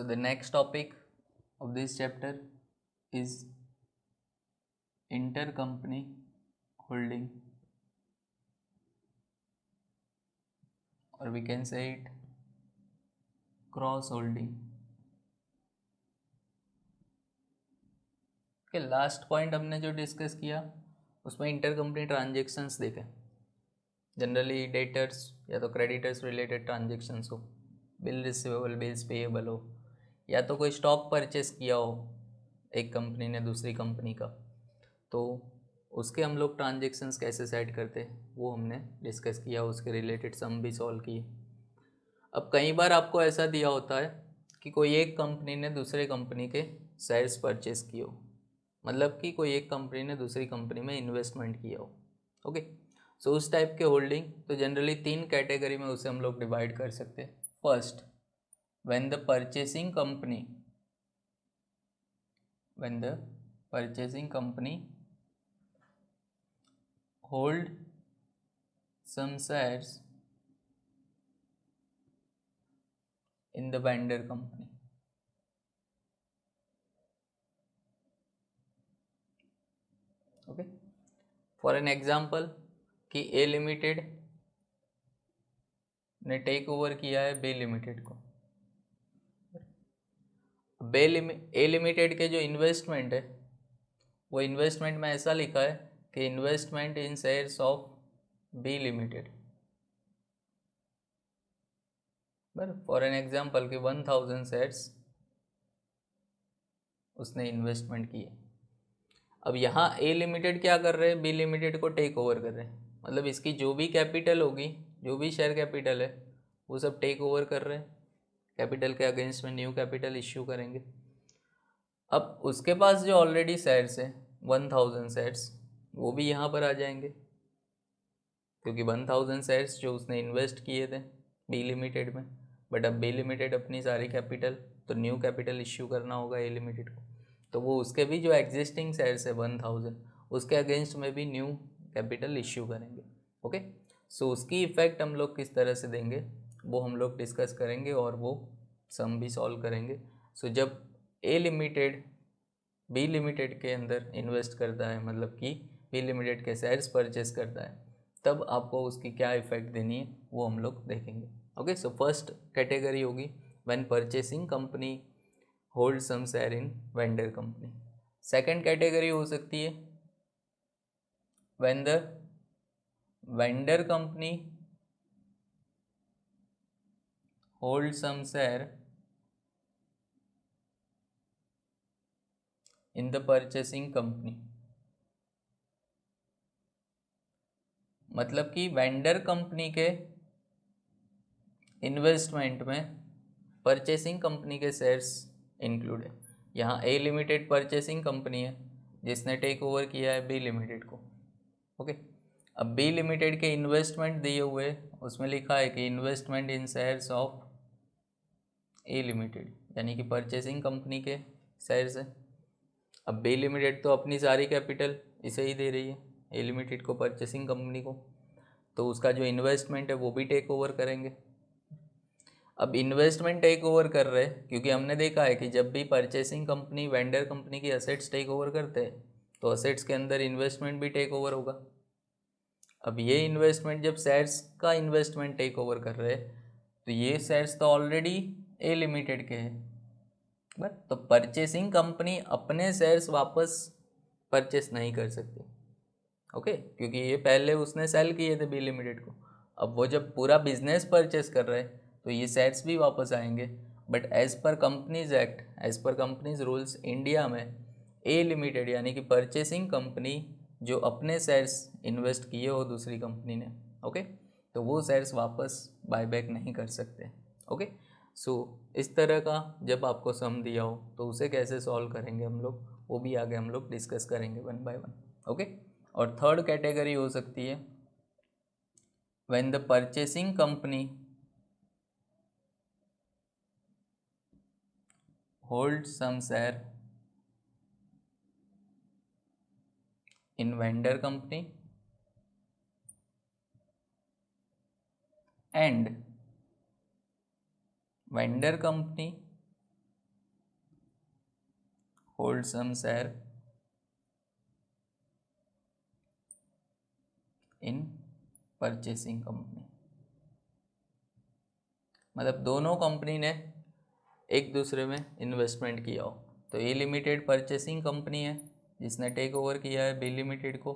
the next topic of this chapter is intercompany holding, or we can say it cross holding. Okay, last point हमने जो discuss किया उसमें intercompany transactions देखे, generally debtors या तो creditors related transactions हो, bill receivable, bills payable हो, या तो कोई स्टॉक परचेस किया हो एक कंपनी ने दूसरी कंपनी का, तो उसके हम लोग ट्रांजेक्शन्स कैसे सेट करते हैं वो हमने डिस्कस किया, उसके रिलेटेड सम भी सॉल्व किए। अब कई बार आपको ऐसा दिया होता है कि कोई एक कंपनी ने दूसरे कंपनी के शेयर्स परचेस किए हो, मतलब कि कोई एक कंपनी ने दूसरी कंपनी में इन्वेस्टमेंट किया हो। ओके, सो उस टाइप के होल्डिंग तो जनरली 3 कैटेगरी में उसे हम लोग डिवाइड कर सकते हैं। First, when the purchasing company hold some shares in the vendor company. Okay, for an example कि A लिमिटेड ने टेक ओवर किया है बी लिमिटेड को। ए लिमिटेड के जो इन्वेस्टमेंट है वो इन्वेस्टमेंट में ऐसा लिखा है कि investment in shares of B limited, for an example कि 1000 शेयर्स उसने इन्वेस्टमेंट किए। अब यहाँ ए लिमिटेड क्या कर रहे हैं, बी लिमिटेड को टेक ओवर कर रहे हैं, मतलब इसकी जो भी कैपिटल होगी, जो भी शेयर कैपिटल है वो सब टेक ओवर कर रहे हैं, कैपिटल के अगेंस्ट में न्यू कैपिटल इश्यू करेंगे। अब उसके पास जो ऑलरेडी शेयर्स है 1000 शेयर्स वो भी यहाँ पर आ जाएंगे, क्योंकि 1000 शेयर्स जो उसने इन्वेस्ट किए थे बी लिमिटेड में, बट अब बी लिमिटेड अपनी सारी कैपिटल तो न्यू कैपिटल इश्यू करना होगा ए लिमिटेड को, तो वो उसके भी जो एग्जिस्टिंग शेयर्स है 1000 उसके अगेंस्ट में भी न्यू कैपिटल इश्यू करेंगे। ओके, सो उसकी इफ़ेक्ट हम लोग किस तरह से देंगे वो हम लोग डिस्कस करेंगे और वो सम भी सॉल्व करेंगे। सो जब ए लिमिटेड बी लिमिटेड के अंदर इन्वेस्ट करता है, मतलब कि बी लिमिटेड के शेयर्स परचेस करता है, तब आपको उसकी क्या इफ़ेक्ट देनी है वो हम लोग देखेंगे। ओके, सो फर्स्ट कैटेगरी होगी when purchasing company hold some share in vendor company. Second category हो सकती है when the vendor company hold some share in the purchasing company, मतलब कि वेंडर कंपनी के इन्वेस्टमेंट में परचेसिंग कंपनी के shares include है। यहाँ ए लिमिटेड परचेसिंग कंपनी है जिसने टेक ओवर किया है बी लिमिटेड को। ओके, अब बी लिमिटेड के इन्वेस्टमेंट दिए हुए उसमें लिखा है कि investment in shares of A limited, यानी कि परचेसिंग कंपनी के शेयर्स है। अब बी लिमिटेड तो अपनी सारी कैपिटल इसे ही दे रही है ए लिमिटेड को, परचेसिंग कंपनी को, तो उसका जो इन्वेस्टमेंट है वो भी टेक ओवर करेंगे। अब इन्वेस्टमेंट टेक ओवर कर रहे हैं क्योंकि हमने देखा है कि जब भी परचेसिंग कंपनी वेंडर कंपनी की असेट्स टेक ओवर करते हैं तो असेट्स के अंदर इन्वेस्टमेंट भी टेक ओवर होगा। अब ये इन्वेस्टमेंट जब शेयर्स का इन्वेस्टमेंट टेक ओवर कर रहे हैं तो ये शेयर्स तो ऑलरेडी ए लिमिटेड के हैं, बट तो परचेसिंग कंपनी अपने शेयर्स वापस परचेस नहीं कर सकती। ओके, क्योंकि ये पहले उसने सेल किए थे बी लिमिटेड को, अब वो जब पूरा बिजनेस परचेस कर रहे हैं तो ये शेयर्स भी वापस आएंगे, but as per companies act, as per companies rules India में ए लिमिटेड यानी कि परचेसिंग कंपनी जो अपने शेयर्स इन्वेस्ट किए हो दूसरी कंपनी ने, ओके, तो वो शेयर्स वापस बायबैक नहीं कर सकते। ओके, सो इस तरह का जब आपको सम दिया हो तो उसे कैसे सॉल्व करेंगे हम लोग वो भी आगे हम लोग डिस्कस करेंगे वन बाय वन। ओके, और थर्ड कैटेगरी हो सकती है when the purchasing company hold some share in vendor company and vendor company hold some share in purchasing company. मतलब दोनों कंपनी ने एक दूसरे में इन्वेस्टमेंट किया हो। तो ए लिमिटेड परचेसिंग कंपनी है जिसने टेक ओवर किया है बी लिमिटेड को।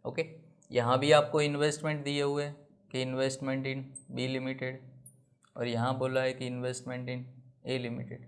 ओके, यहाँ भी आपको इन्वेस्टमेंट दिए हुए हैं कि इन्वेस्टमेंट इन बी लिमिटेड, और यहाँ बोला है कि इन्वेस्टमेंट इन ए लिमिटेड।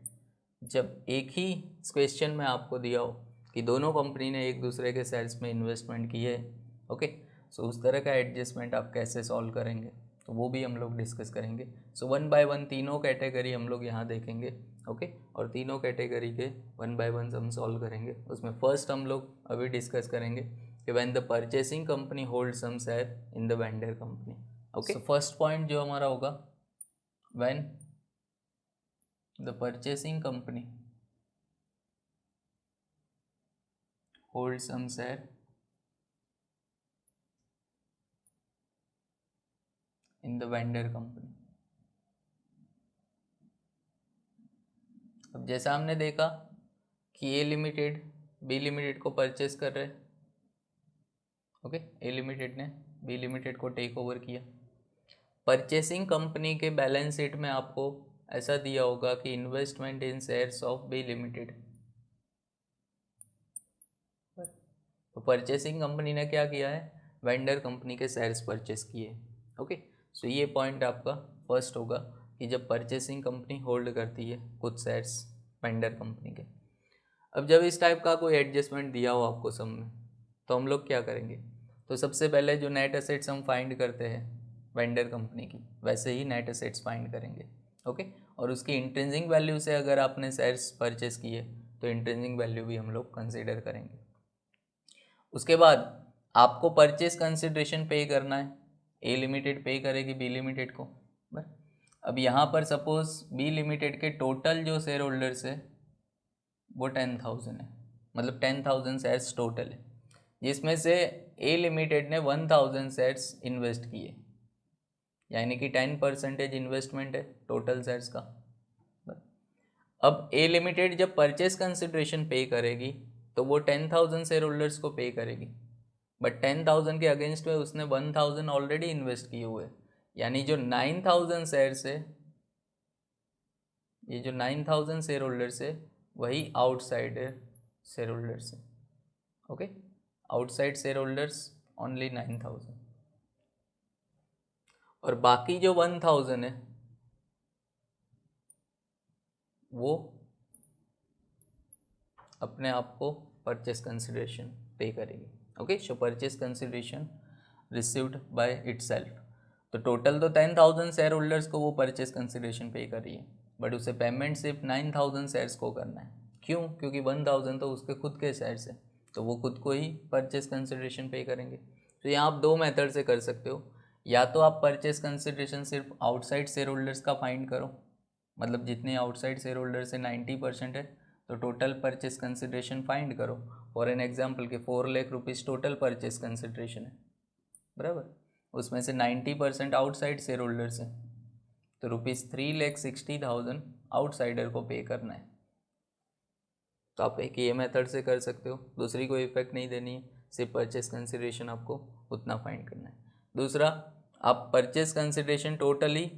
जब एक ही क्वेश्चन में आपको दिया हो कि दोनों कंपनी ने एक दूसरे के शेयर्स में इन्वेस्टमेंट किए है, ओके, सो उस तरह का एडजस्टमेंट आप कैसे सॉल्व करेंगे तो वो भी हम लोग डिस्कस करेंगे। सो 1 बाय 1 तीनों कैटेगरी हम लोग यहाँ देखेंगे। ओके, और तीनों कैटेगरी के 1 बाय 1 हम सॉल्व करेंगे। उसमें फर्स्ट हम लोग अभी डिस्कस करेंगे कि when the purchasing company hold some share in the vendor company. Okay, so first point जो हमारा होगा, when the purchasing company hold some share in the vendor company. अब जैसा हमने देखा कि ए लिमिटेड बी लिमिटेड को परचेस कर रहे, ओके, ए लिमिटेड ने बी लिमिटेड को टेक ओवर किया। परचेसिंग कंपनी के बैलेंस शीट में आपको ऐसा दिया होगा कि investment in shares of B limited. तो परचेसिंग कंपनी ने क्या किया है, वेंडर कंपनी के शेयर्स परचेस किए। ओके, सो ये पॉइंट आपका फर्स्ट होगा कि जब परचेसिंग कंपनी होल्ड करती है कुछ शेयर्स वेंडर कंपनी के। अब जब इस टाइप का कोई एडजस्टमेंट दिया हो आपको सम में, तो हम लोग क्या करेंगे, तो सबसे पहले जो नेट एसेट्स हम फाइंड करते हैं वेंडर कंपनी की, वैसे ही नेट एसेट्स फाइंड करेंगे। ओके, और उसकी इंट्रिंसिक वैल्यू से अगर आपने शेयर्स परचेस किए तो इंट्रिंसिक वैल्यू भी हम लोग कंसिडर करेंगे। उसके बाद आपको परचेस कंसिडरेशन पे करना है, ए लिमिटेड पे करेगी बी लिमिटेड को। अब यहाँ पर सपोज बी लिमिटेड के टोटल जो शेयर होल्डर्स है वो 10,000 है, मतलब 10,000 शेयर्स टोटल है, जिसमें से ए लिमिटेड ने 1,000 शेयर्स इन्वेस्ट किए, यानी कि 10% इन्वेस्टमेंट है टोटल शेयर्स का। अब ए लिमिटेड जब परचेस कंसिडरेशन पे करेगी तो वो 10,000 शेयर होल्डर्स को पे करेगी, बट 10,000 के अगेंस्ट में उसने 1,000 ऑलरेडी इन्वेस्ट किए हुए, यानी जो 9,000 शेयर्स है, ये जो 9,000 शेयर होल्डर्स है वही आउटसाइड शेयर होल्डर्स है। Okay, outside share holders only 9,000, और बाकी जो 1,000 है वो अपने आप को परचेस कंसिडरेशन पे करेगी। Okay, so purchase consideration received by itself. तो टोटल तो 10,000 शेयर होल्डर्स को वो परचेस कंसिडरेशन पे कर रही है, बट उसे पेमेंट सिर्फ 9,000 शेयर्स को करना है। क्यों? क्योंकि 1,000 तो उसके खुद के शेयर्स हैं, तो वो खुद को ही परचेस कंसिडरेशन पे करेंगे। तो यहाँ आप दो मेथड से कर सकते हो, या तो आप परचेस कंसिडरेशन सिर्फ आउटसाइड शेयर होल्डर्स का फाइंड करो, मतलब जितने आउटसाइड शेयर होल्डर्स है 90% है, तो टोटल परचेस कंसिडरेशन फाइंड करो। फॉर एन एग्जांपल के 4 lakh rupees total purchase consideration है, बराबर, उसमें से 90% आउटसाइड शेयर होल्डर्स हैं, तो ₹3,60,000 आउटसाइडर को पे करना है। तो आप एक ये मेथड से कर सकते हो, दूसरी कोई इफेक्ट नहीं देनी है, सिर्फ परचेस कंसिडरेशन आपको उतना फाइंड करना है। दूसरा, आप परचेस कंसिडरेशन टोटली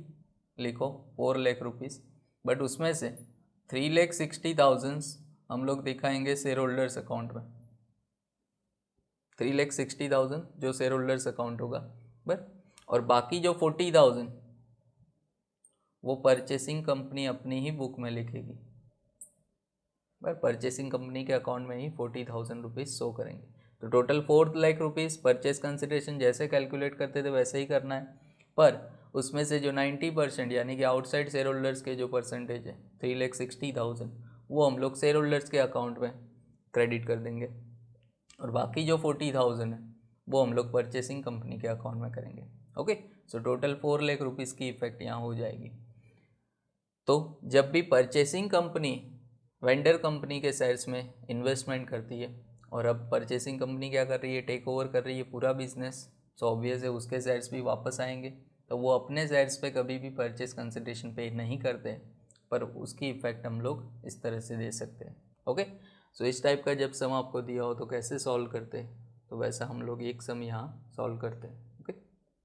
लिखो 4 लाख रुपीज़, बट उसमें से 3,60,000 हम लोग दिखाएंगे शेयर होल्डर्स अकाउंट में, 3,60,000 जो शेयर होल्डर्स अकाउंट होगा बस, और बाकी जो 40,000 वो परचेसिंग कंपनी अपनी ही बुक में लिखेगी, बस परचेसिंग कंपनी के अकाउंट में ही 40,000 रुपीज़ शो करेंगे। तो total 4 lakh rupees purchase consideration जैसे कैलकुलेट करते थे वैसे ही करना है, पर उसमें से जो 90% यानी कि आउटसाइड शेयर होल्डर्स के जो परसेंटेज है 3,60,000 वो हम लोग शेयर होल्डर्स के अकाउंट में क्रेडिट कर देंगे, और बाकी जो 40,000 है वो हम लोग परचेसिंग कंपनी के अकाउंट में करेंगे। Okay, so total 4 lakh rupees की इफेक्ट यहाँ हो जाएगी। तो जब भी परचेसिंग कंपनी वेंडर कंपनी के शेयर्स में इन्वेस्टमेंट करती है, और अब परचेसिंग कंपनी क्या कर रही है, टेक ओवर कर रही है पूरा बिजनेस, सो ऑब्वियस है उसके शेयर्स भी वापस आएंगे, तो वो अपने शेयर्स पे कभी भी परचेस कंसिडरेशन पे नहीं करते, पर उसकी इफेक्ट हम लोग इस तरह से दे सकते हैं। ओके, सो इस टाइप का जब सम आपको दिया हो तो कैसे सॉल्व करते हैं, तो वैसा हम लोग एक सम यहाँ सॉल्व करते हैं।